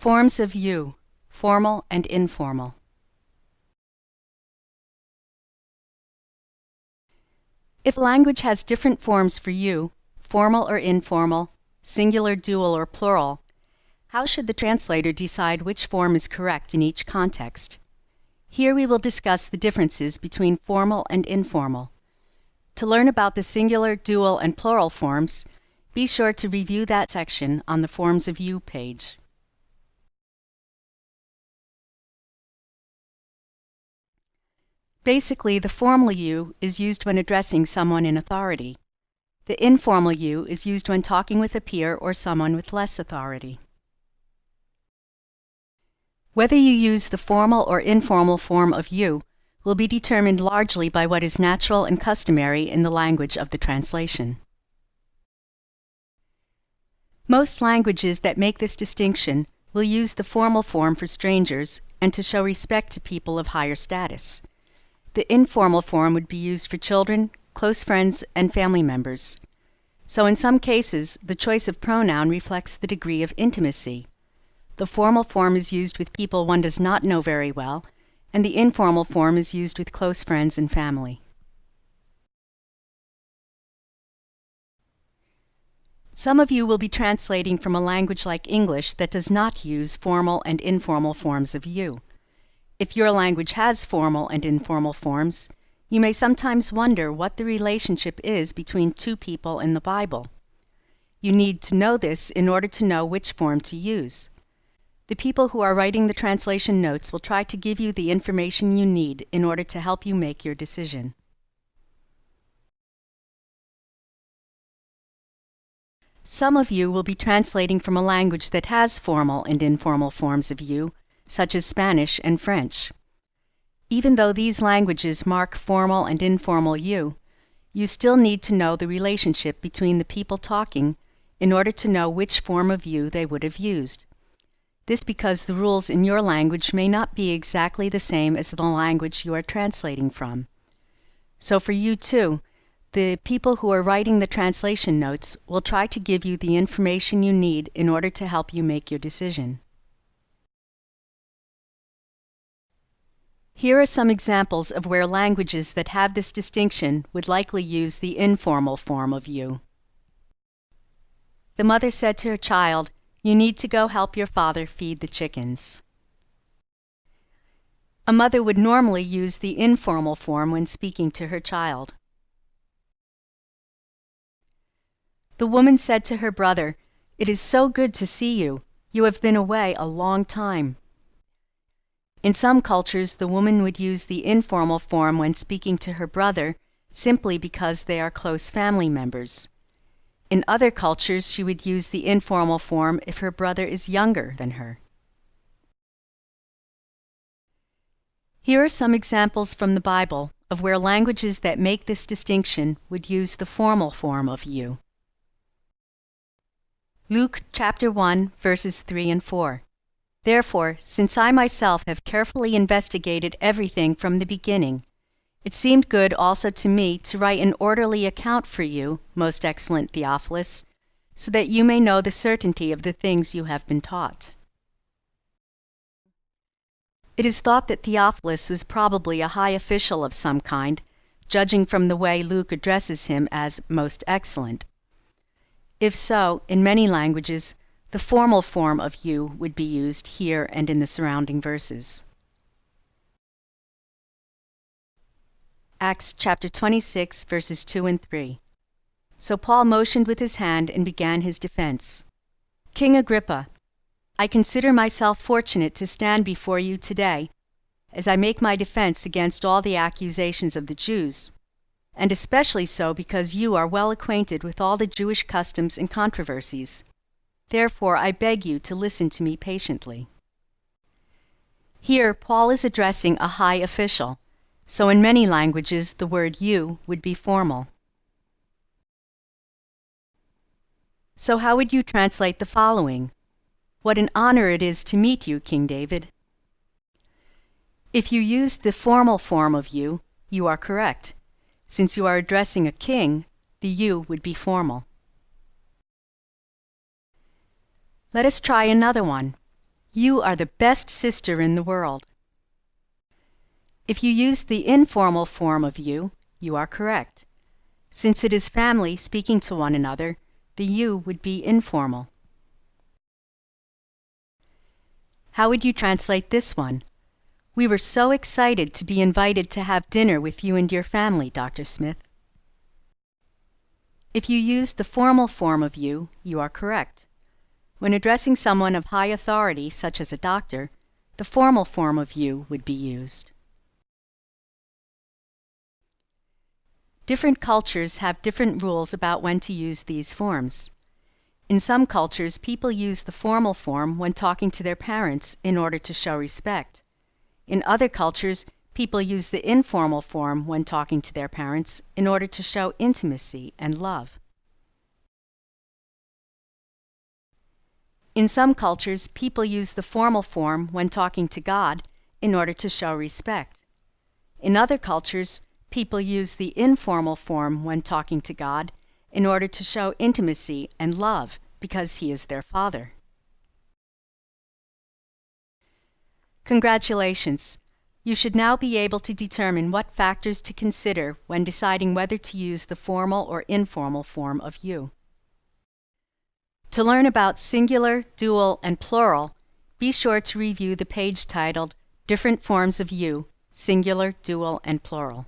Forms of you, formal and informal. If language has different forms for you, formal or informal, singular, dual, or plural, how should the translator decide which form is correct in each context? Here we will discuss the differences between formal and informal. To learn about the singular, dual, and plural forms, be sure to review that section on the Forms of You page. Basically, the formal you is used when addressing someone in authority. The informal you is used when talking with a peer or someone with less authority. Whether you use the formal or informal form of you will be determined largely by what is natural and customary in the language of the translation. Most languages that make this distinction will use the formal form for strangers and to show respect to people of higher status. The informal form would be used for children, close friends, and family members. So in some cases, the choice of pronoun reflects the degree of intimacy. The formal form is used with people one does not know very well, and the informal form is used with close friends and family. Some of you will be translating from a language like English that does not use formal and informal forms of you. If your language has formal and informal forms, you may sometimes wonder what the relationship is between two people in the Bible. You need to know this in order to know which form to use. The people who are writing the translation notes will try to give you the information you need in order to help you make your decision. Some of you will be translating from a language that has formal and informal forms of you, such as Spanish and French. Even though these languages mark formal and informal you still need to know the relationship between the people talking in order to know which form of you they would have used. This because the rules in your language may not be exactly the same as the language you are translating from. So for you too, the people who are writing the translation notes will try to give you the information you need in order to help you make your decision. Here are some examples of where languages that have this distinction would likely use the informal form of you. The mother said to her child, "You need to go help your father feed the chickens." A mother would normally use the informal form when speaking to her child. The woman said to her brother, "It is so good to see you. You have been away a long time." In some cultures, the woman would use the informal form when speaking to her brother simply because they are close family members. In other cultures, she would use the informal form if her brother is younger than her. Here are some examples from the Bible of where languages that make this distinction would use the formal form of you. Luke chapter 1, verses 3 and 4. "Therefore, since I myself have carefully investigated everything from the beginning, it seemed good also to me to write an orderly account for you, most excellent Theophilus, so that you may know the certainty of the things you have been taught." It is thought that Theophilus was probably a high official of some kind, judging from the way Luke addresses him as most excellent. If so, in many languages, the formal form of you would be used here and in the surrounding verses. Acts chapter 26, verses 2 and 3. So Paul motioned with his hand and began his defense. "King Agrippa, I consider myself fortunate to stand before you today, as I make my defense against all the accusations of the Jews, and especially so because you are well acquainted with all the Jewish customs and controversies. Therefore, I beg you to listen to me patiently." Here, Paul is addressing a high official, so in many languages the word you would be formal. So how would you translate the following? "What an honor it is to meet you, King David." If you used the formal form of you, you are correct. Since you are addressing a king, the you would be formal. Let us try another one. You are the best sister in the world. If you use the informal form of you, you are correct. Since it is family speaking to one another, the you would be informal. How would you translate this one? We were so excited to be invited to have dinner with you and your family, Dr. Smith. If you use the formal form of you, you are correct. When addressing someone of high authority, such as a doctor, the formal form of you would be used. Different cultures have different rules about when to use these forms. In some cultures, people use the formal form when talking to their parents in order to show respect. In other cultures, people use the informal form when talking to their parents in order to show intimacy and love. In some cultures, people use the formal form when talking to God in order to show respect. In other cultures, people use the informal form when talking to God in order to show intimacy and love because He is their Father. Congratulations! You should now be able to determine what factors to consider when deciding whether to use the formal or informal form of you. To learn about singular, dual, and plural, be sure to review the page titled Different Forms of You, Singular, Dual, and Plural.